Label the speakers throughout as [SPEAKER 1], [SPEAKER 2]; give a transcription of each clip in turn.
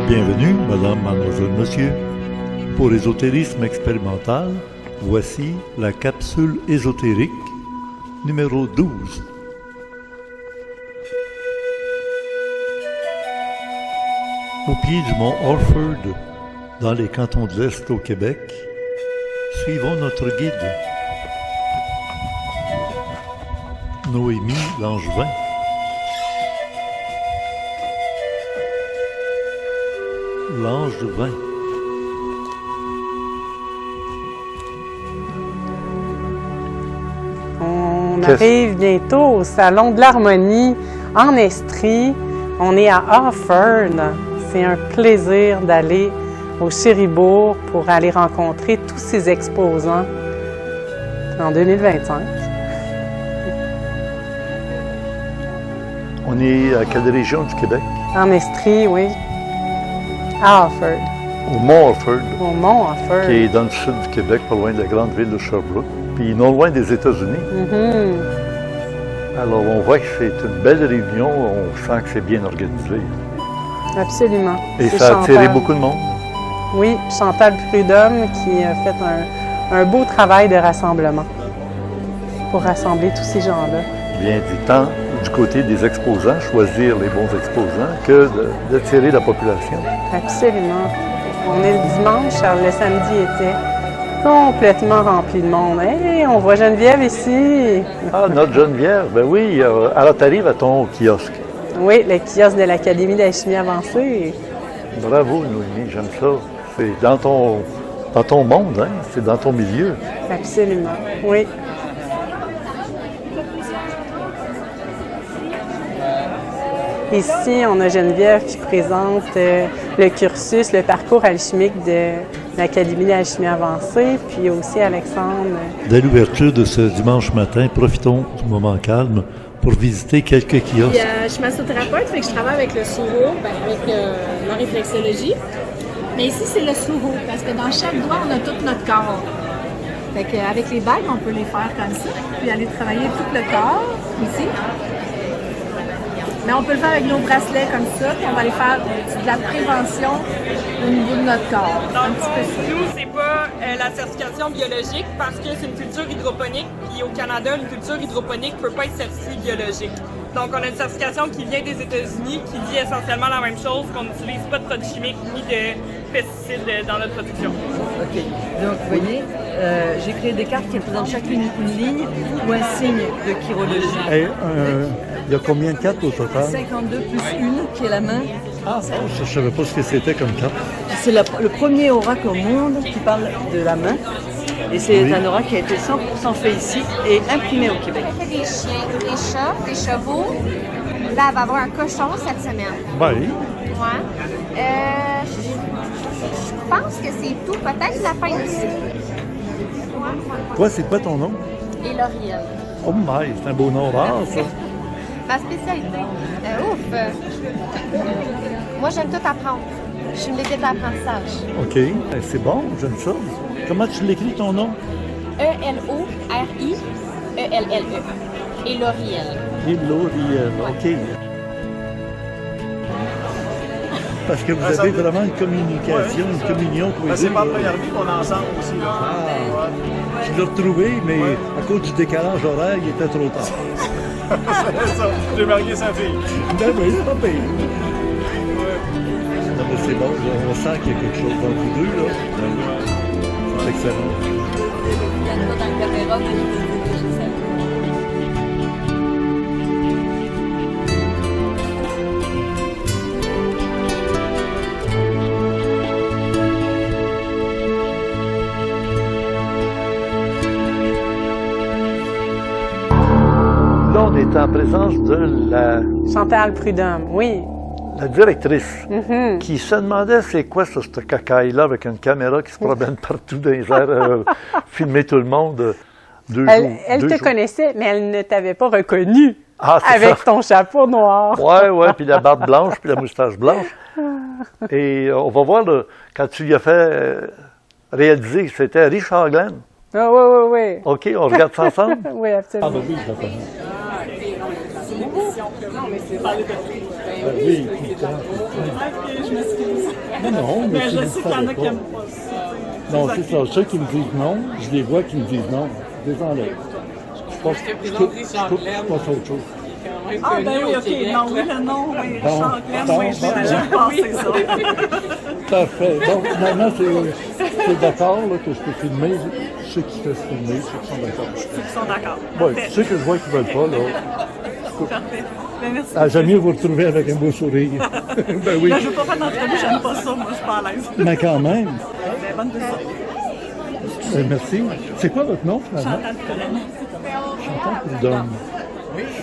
[SPEAKER 1] Bienvenue, madame, mademoiselle, monsieur. Pour ésotérisme expérimental, voici la capsule ésotérique numéro 12. Au pied du mont Orford, dans les cantons de l'Est au Québec, suivons notre guide, Noémie Langevin. Langevin.
[SPEAKER 2] On arrive bientôt au Salon de l'Harmonie en Estrie. On est à Orford. C'est un plaisir d'aller au Chéribourg pour aller rencontrer tous ces exposants en 2025.
[SPEAKER 1] On est à quelle région du Québec?
[SPEAKER 2] En Estrie, oui. À Orford.
[SPEAKER 1] Au mont Orford,
[SPEAKER 2] Au mont Orford.
[SPEAKER 1] qui est dans le sud du Québec, pas loin de la grande ville de Sherbrooke, puis non loin des États-Unis. Alors, on voit que c'est une belle réunion, on sent que c'est bien organisé.
[SPEAKER 2] Absolument.
[SPEAKER 1] Et
[SPEAKER 2] C'est
[SPEAKER 1] ça a attiré
[SPEAKER 2] Chantal.
[SPEAKER 1] beaucoup de monde.
[SPEAKER 2] Oui, Chantal Prudhomme qui a fait un beau travail de rassemblement pour rassembler tous ces gens-là.
[SPEAKER 1] Bien dit, tant du côté des exposants, choisir les bons exposants, que d'attirer la population.
[SPEAKER 2] Absolument. On est le dimanche, alors le samedi était complètement rempli de monde. Hey, on voit Geneviève ici.
[SPEAKER 1] Ah, notre Geneviève, ben oui, alors tu arrives à ton kiosque.
[SPEAKER 2] Oui, le kiosque de l'Académie d'alchimie avancée.
[SPEAKER 1] Bravo, Noémie, j'aime ça. C'est dans ton monde, hein? C'est dans ton milieu.
[SPEAKER 2] Absolument, oui. Ici, on a Geneviève qui présente le cursus, le parcours alchimique de l'Académie d'alchimie avancée, puis aussi Alexandre.
[SPEAKER 1] Dès l'ouverture de ce dimanche matin, profitons du moment calme pour visiter quelques kiosques.
[SPEAKER 3] Puis, je suis massothérapeute, fait que je travaille avec le souro, avec la réflexologie. Mais ici, c'est le souro, parce que dans chaque doigt, on a tout notre corps. Fait qu'avec les bagues, on peut les faire comme ça, puis aller travailler tout le corps, ici. Mais on peut le faire avec nos bracelets comme ça, puis on va aller faire de la prévention au niveau de notre corps. Un petit peu ça.
[SPEAKER 4] Nous, c'est pas la certification biologique parce que c'est une culture hydroponique. Puis au Canada, une culture hydroponique ne peut pas être certifiée biologique. Donc, on a une certification qui vient des États-Unis qui dit essentiellement la même chose, qu'on n'utilise pas de produits chimiques ni de pesticides dans notre production.
[SPEAKER 5] OK. Donc, vous voyez, j'ai créé des cartes qui représentent chacune une ligne ou un signe de chirologie.
[SPEAKER 1] Et, il y a combien de cartes au total?
[SPEAKER 5] 52 plus une qui est la main.
[SPEAKER 1] Ah, je ne savais pas ce que c'était comme carte.
[SPEAKER 5] C'est le premier oracle au monde qui parle de la main. Et c'est un oracle qui a été 100% fait ici et imprimé au Québec.
[SPEAKER 6] On fait des chiens, des chats, des chevaux. Là, elle va avoir un cochon cette semaine.
[SPEAKER 1] Oui.
[SPEAKER 6] Ouais. Je pense que c'est tout. Peut-être la fin aussi. Ouais.
[SPEAKER 1] Toi, c'est quoi ton nom?
[SPEAKER 6] Et Lauriel.
[SPEAKER 1] Oh my, c'est un beau nom rare, ça.
[SPEAKER 6] Ma spécialité. Moi, j'aime tout apprendre. Je suis une bébête d'apprentissage.
[SPEAKER 1] OK. C'est bon, j'aime ça. Comment tu l'écris, ton nom?
[SPEAKER 6] E-L-O-R-I-E-L-L-E. Et Lauriel.
[SPEAKER 1] Et Lauriel, OK. Parce que vous avez vraiment une communication, une communion pour
[SPEAKER 7] C'est pas la première vie qu'on est ensemble aussi. Là.
[SPEAKER 1] Ah, je l'ai retrouvé, mais à cause du décalage horaire, il était trop tard.
[SPEAKER 7] C'est ça. J'ai marié sa fille.
[SPEAKER 1] Ben oui, c'est pas pire. Non, mais c'est bon, là, on sent qu'il y a quelque chose dans vous deux, là. C'est excellent.
[SPEAKER 5] Dans la caméra, mais je sais.
[SPEAKER 1] Là, on est en présence de
[SPEAKER 2] Chantal Prudhomme, oui.
[SPEAKER 1] la directrice qui se demandait c'est quoi ça, cette cacaille-là avec une caméra qui se promène partout dans les airs, filmer tout le monde.
[SPEAKER 2] Elle te connaissait, mais elle ne t'avait pas reconnu
[SPEAKER 1] Ah, c'est
[SPEAKER 2] avec
[SPEAKER 1] ça.
[SPEAKER 2] ton chapeau noir.
[SPEAKER 1] Ouais, puis la barbe blanche, puis la moustache blanche. Et on va voir, là, quand tu lui as fait réaliser que c'était Richard Glenn.
[SPEAKER 2] Ah, oui.
[SPEAKER 1] OK, on regarde ça ensemble?
[SPEAKER 2] Oui, absolument.
[SPEAKER 1] oui, je la connais.
[SPEAKER 3] Non, mais c'est pas le
[SPEAKER 1] Oui,
[SPEAKER 3] je m'excuse.
[SPEAKER 8] Non, mais
[SPEAKER 5] Mais
[SPEAKER 8] si
[SPEAKER 5] je
[SPEAKER 8] vous
[SPEAKER 5] sais
[SPEAKER 8] ne
[SPEAKER 5] qu'il y en
[SPEAKER 8] savez
[SPEAKER 5] a qui
[SPEAKER 8] pas.
[SPEAKER 5] n'aiment pas ça.
[SPEAKER 8] Non, c'est ça. Ceux qui me disent non, je les vois qui me disent non. Je les enlève. Je pense que je passe à autre chose.
[SPEAKER 5] Ah, ben oui, OK. Non, oui, le nom, oui.
[SPEAKER 8] Bon,
[SPEAKER 5] Changlem,
[SPEAKER 8] bon,
[SPEAKER 5] oui, je l'ai
[SPEAKER 8] bon,
[SPEAKER 5] déjà
[SPEAKER 8] bon.
[SPEAKER 5] pensé, ça.
[SPEAKER 8] Parfait. Donc, finalement, c'est d'accord là, que je peux filmer ceux qui peuvent filmer, ceux qui sont d'accord.
[SPEAKER 5] Ceux qui sont d'accord.
[SPEAKER 8] Oui,
[SPEAKER 5] Parfait.
[SPEAKER 8] ceux que je vois qui ne veulent pas, là.
[SPEAKER 5] Parfait. Ben, merci.
[SPEAKER 8] Ah, j'aime mieux vous retrouver avec un beau sourire. Ben oui.
[SPEAKER 5] Là, je ne veux pas faire d'entrevue, j'aime pas ça, moi, je suis pas à l'aise.
[SPEAKER 8] Mais quand même.
[SPEAKER 5] Ben, bonne vision.
[SPEAKER 8] Merci. C'est quoi votre nom, finalement?
[SPEAKER 5] Chantal Colonne.
[SPEAKER 8] Chantal Prudhomme.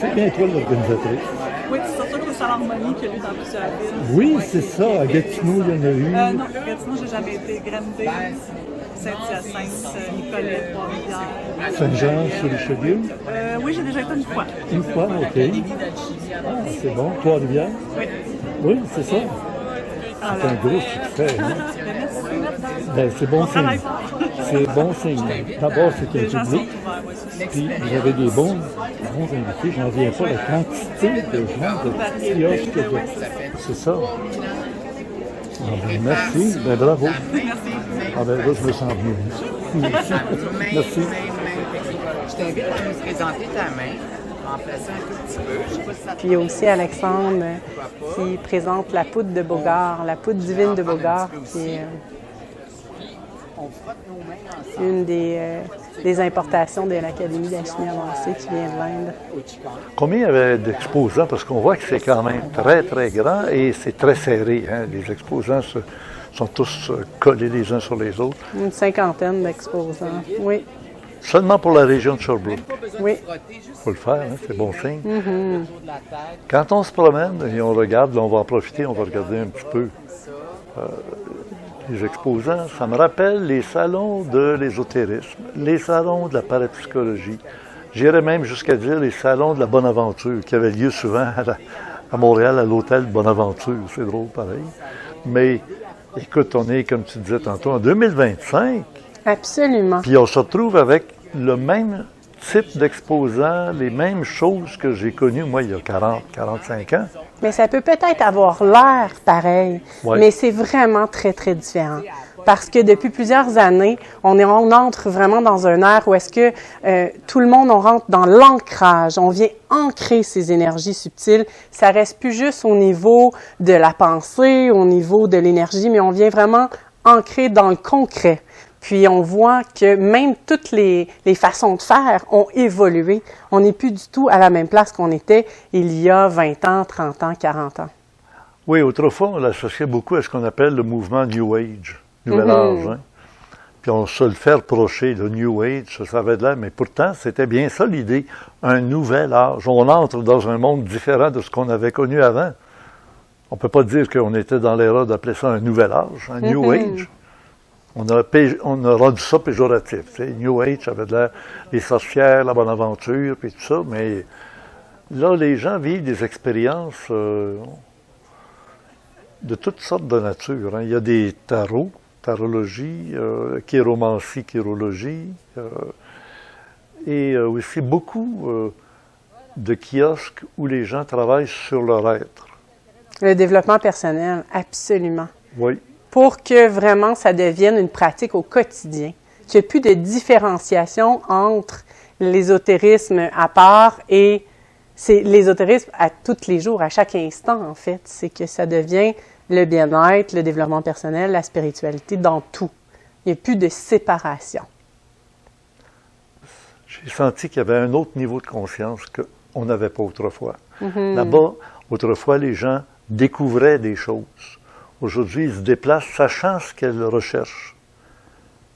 [SPEAKER 8] C'est bien toi l'organisatrice.
[SPEAKER 5] Oui, c'est surtout que c'est l'harmonie qu'il y a eu dans plusieurs villes.
[SPEAKER 8] Oui, c'est ça. À Gatineau, il y en a eu.
[SPEAKER 5] Non, Gatineau, j'ai jamais été. Granby, Saint-Hyacinthe, Nicolette, Trois-Rivières.
[SPEAKER 8] Saint-Jean-sur-Richelieu.
[SPEAKER 5] Oui, j'ai déjà été une fois.
[SPEAKER 8] Une fois, OK. Ah, c'est bon. Trois-Rivières.
[SPEAKER 5] Oui.
[SPEAKER 8] Oui, c'est ça.
[SPEAKER 5] Ah,
[SPEAKER 8] C'est un gros succès. Hein? Ben, c'est bon signe. C'est bon signe. D'abord, c'est
[SPEAKER 5] Les
[SPEAKER 8] un
[SPEAKER 5] gens sont
[SPEAKER 8] public.
[SPEAKER 5] ouverts, oui, c'est ça.
[SPEAKER 8] Puis, vous avez des bons invités. J'en reviens pas la quantité de gens, de kiosques. C'est ça. Ah, ben, merci. Ben, bravo. Ah, ben, là, je me sens mieux. Merci. Merci.
[SPEAKER 9] Je t'invite à nous présenter ta main, en plaçant un tout petit peu. Je sais pas si ça te
[SPEAKER 2] Puis il y a aussi Alexandre qui présente la poudre de Bogart, la poudre divine de Bogart, qui est
[SPEAKER 9] on frotte nos mains ensemble
[SPEAKER 2] une des importations de l'Académie de la chimie avancée qui vient de l'Inde.
[SPEAKER 9] au Chican.
[SPEAKER 1] Combien il y avait d'exposants? Parce qu'on voit que c'est quand même très, très grand et c'est très serré. Hein? Les exposants sont tous collés les uns sur les autres.
[SPEAKER 2] Une cinquantaine d'exposants. Oui,
[SPEAKER 1] Seulement pour la région de Sherbrooke.
[SPEAKER 2] oui.
[SPEAKER 1] Il faut le faire, hein? C'est bon signe.
[SPEAKER 9] Autour de la tête,
[SPEAKER 1] Quand on se promène et on regarde, là, on va en profiter, on va regarder un petit peu les exposants. Ça me rappelle les salons de l'ésotérisme, les salons de la parapsychologie. J'irais même jusqu'à dire les salons de la Bonaventure, qui avaient lieu souvent à Montréal, à l'hôtel Bonaventure. C'est drôle, pareil. Mais écoute, on est, comme tu disais tantôt, en 2025,
[SPEAKER 2] Absolument.
[SPEAKER 1] puis on se retrouve avec le même type d'exposants, les mêmes choses que j'ai connues, moi, il y a 40, 45 ans.
[SPEAKER 2] Mais ça peut peut-être avoir l'air pareil,
[SPEAKER 1] Ouais.
[SPEAKER 2] mais c'est vraiment très, très différent. Parce que depuis plusieurs années, on entre vraiment dans un air où est-ce que tout le monde, on rentre dans l'ancrage, on vient ancrer ces énergies subtiles. Ça reste plus juste au niveau de la pensée, au niveau de l'énergie, mais on vient vraiment ancrer dans le concret. Puis on voit que même toutes les façons de faire ont évolué. On n'est plus du tout à la même place qu'on était il y a 20 ans, 30 ans, 40 ans.
[SPEAKER 1] Oui, autrefois, on l'associait beaucoup à ce qu'on appelle le mouvement New Age, Nouvel Âge. Hein? Puis on se le fait reprocher, le New Age, ça avait de l'air, mais pourtant, c'était bien ça l'idée, un nouvel âge. On entre dans un monde différent de ce qu'on avait connu avant. On ne peut pas dire qu'on était dans l'ère d'appeler ça un nouvel âge, un New Age. On a rendu ça péjoratif. Tu sais. New Age, ça avait de l'air les sorcières, la bonne aventure, puis tout ça, mais là, les gens vivent des expériences de toutes sortes de nature. Hein. Il y a des tarots, tarologie, chiromancie, chirologie, et aussi beaucoup de kiosques où les gens travaillent sur leur être.
[SPEAKER 2] Le développement personnel, absolument.
[SPEAKER 1] Oui.
[SPEAKER 2] Pour que vraiment ça devienne une pratique au quotidien, qu'il n'y ait plus de différenciation entre l'ésotérisme à part et c'est l'ésotérisme à tous les jours, à chaque instant en fait. C'est que ça devient le bien-être, le développement personnel, la spiritualité dans tout. Il n'y a plus de séparation.
[SPEAKER 1] J'ai senti qu'il y avait un autre niveau de conscience qu'on n'avait pas autrefois. Là-bas, autrefois, les gens découvraient des choses. Aujourd'hui, ils se déplacent sachant ce qu'elles recherchent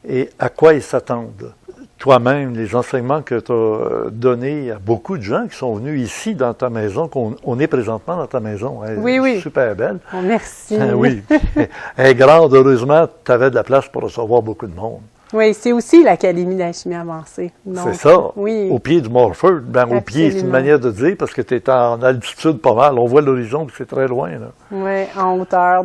[SPEAKER 1] et à quoi ils s'attendent. Toi-même, les enseignements que tu as donnés à beaucoup de gens qui sont venus ici dans ta maison, qu'on est présentement dans ta maison. Elle
[SPEAKER 2] Oui, oui.
[SPEAKER 1] est super belle.
[SPEAKER 2] Oh, merci.
[SPEAKER 1] Oui. Elle est grande, heureusement, tu avais de la place pour recevoir beaucoup de monde.
[SPEAKER 2] Oui, c'est aussi l'Académie de la chimie avancée. Donc,
[SPEAKER 1] C'est ça,
[SPEAKER 2] oui.
[SPEAKER 1] au pied du Morford. Ben, au pied, c'est une
[SPEAKER 2] Absolument.
[SPEAKER 1] manière de dire, parce que tu es en altitude pas mal. On voit l'horizon, puis c'est très loin. Là.
[SPEAKER 2] Oui, en hauteur,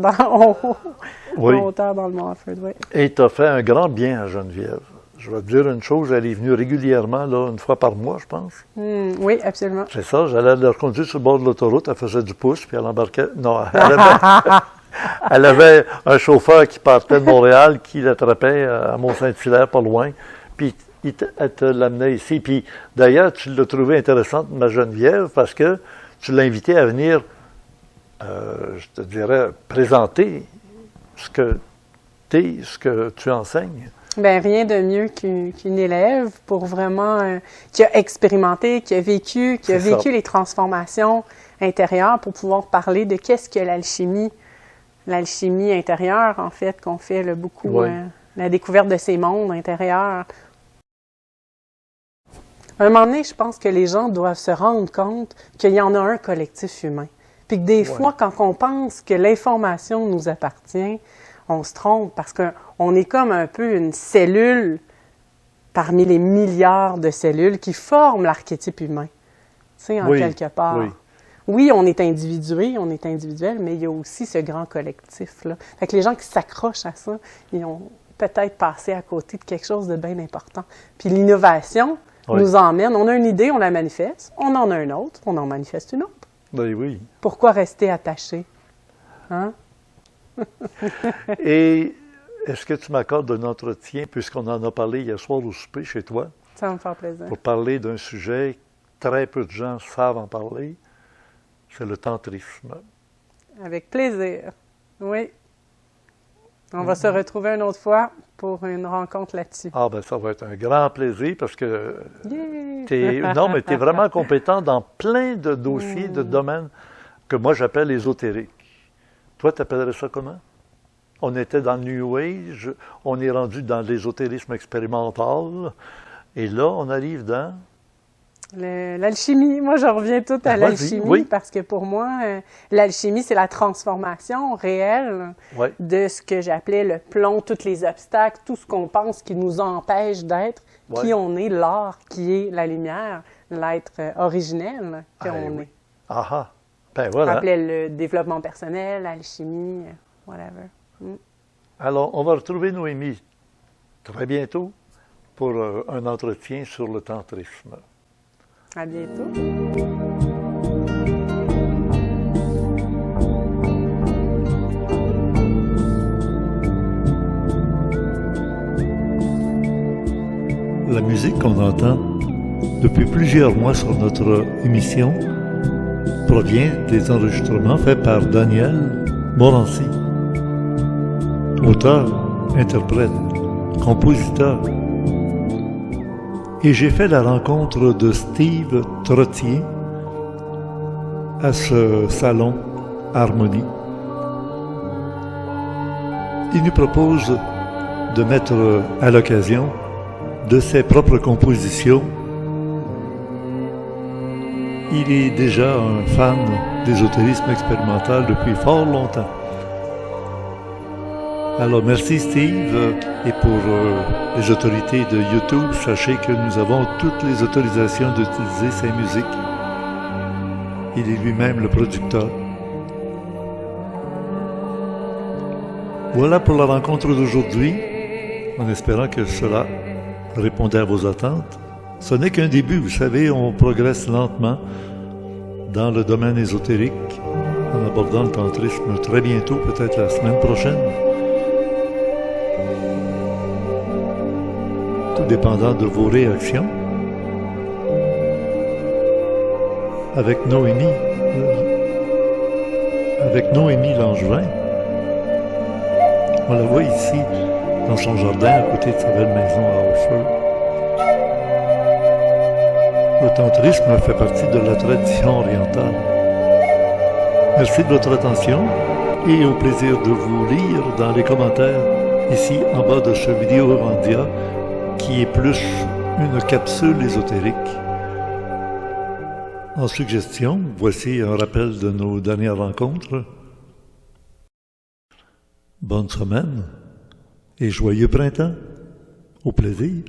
[SPEAKER 1] Oui.
[SPEAKER 2] en hauteur dans le Montford, oui.
[SPEAKER 1] Et tu as fait un grand bien à Geneviève. Je vais te dire une chose, elle est venue régulièrement, là, une fois par mois, je pense.
[SPEAKER 2] Oui, absolument.
[SPEAKER 1] C'est ça, j'allais la reconduire sur le bord de l'autoroute, elle faisait du pouce, puis elle embarquait. Non, Elle avait un chauffeur qui partait de Montréal, qui l'attrapait à Mont-Saint-Hilaire, pas loin, puis elle te l'amenait ici. Puis d'ailleurs, tu l'as trouvé intéressante, ma Geneviève, parce que tu l'as invitée à venir, je te dirais, présenter ce que ce que tu enseignes.
[SPEAKER 2] Ben rien de mieux qu'une élève pour vraiment qui a expérimenté, qui a vécu les transformations intérieures pour pouvoir parler de qu'est-ce que l'alchimie intérieure en fait qu'on fait beaucoup la découverte de ces mondes intérieurs. À un moment donné, je pense que les gens doivent se rendre compte qu'il y en a un collectif humain. Puis que des fois, quand on pense que l'information nous appartient, on se trompe parce qu'on est comme un peu une cellule parmi les milliards de cellules qui forment l'archétype humain, tu sais, en quelque part. Oui, on est individué, on est individuel, mais il y a aussi ce grand collectif-là. Fait que les gens qui s'accrochent à ça, ils ont peut-être passé à côté de quelque chose de bien important. Puis l'innovation nous emmène, on a une idée, on la manifeste, on en a une autre, on en manifeste une autre.
[SPEAKER 1] Ben oui.
[SPEAKER 2] Pourquoi rester attaché? Hein?
[SPEAKER 1] Et est-ce que tu m'accordes un entretien, puisqu'on en a parlé hier soir au souper chez toi?
[SPEAKER 2] Ça va me faire plaisir.
[SPEAKER 1] Pour parler d'un sujet que très peu de gens savent en parler, c'est le tantrisme.
[SPEAKER 2] Avec plaisir, oui. On va se retrouver une autre fois pour une rencontre là-dessus.
[SPEAKER 1] Ah ben ça va être un grand plaisir parce que tu es vraiment compétent dans plein de dossiers, de domaines que moi j'appelle ésotériques. Toi, tu appellerais ça comment? On était dans le New Age, on est rendu dans l'ésotérisme expérimental, et là, on arrive dans...
[SPEAKER 2] L'alchimie. Moi, je reviens tout à l'alchimie parce que pour moi, l'alchimie, c'est la transformation réelle de ce que j'appelais le plomb, tous les obstacles, tout ce qu'on pense qui nous empêche d'être qui on est, l'art qui est la lumière, l'être originel qu'on est.
[SPEAKER 1] Ah ben voilà.
[SPEAKER 2] On appelait le développement personnel, l'alchimie, whatever.
[SPEAKER 1] Alors, on va retrouver Noémie très bientôt pour un entretien sur le tantrisme.
[SPEAKER 2] À bientôt.
[SPEAKER 8] La musique qu'on entend depuis plusieurs mois sur notre émission provient des enregistrements faits par Daniel Morancy, auteur, interprète, compositeur. Et j'ai fait la rencontre de Steve Trottier à ce salon Harmonie. Il nous propose de mettre à l'occasion de ses propres compositions. Il est déjà un fan d'ésotérisme expérimental depuis fort longtemps. Alors merci Steve, et pour les autorités de YouTube, sachez que nous avons toutes les autorisations d'utiliser ces musiques. Il est lui-même le producteur. Voilà pour la rencontre d'aujourd'hui, en espérant que cela répondait à vos attentes. Ce n'est qu'un début, vous savez, on progresse lentement dans le domaine ésotérique, en abordant le tantrisme très bientôt, peut-être la semaine prochaine. Tout dépendant de vos réactions. Avec Noémie Langevin, on la voit ici, dans son jardin, à côté de sa belle maison à Harford. Le tantrisme fait partie de la tradition orientale. Merci de votre attention et au plaisir de vous lire dans les commentaires, ici en bas de ce vidéo Randia, qui est plus une capsule ésotérique. En suggestion, voici un rappel de nos dernières rencontres. Bonne semaine et joyeux printemps. Au plaisir.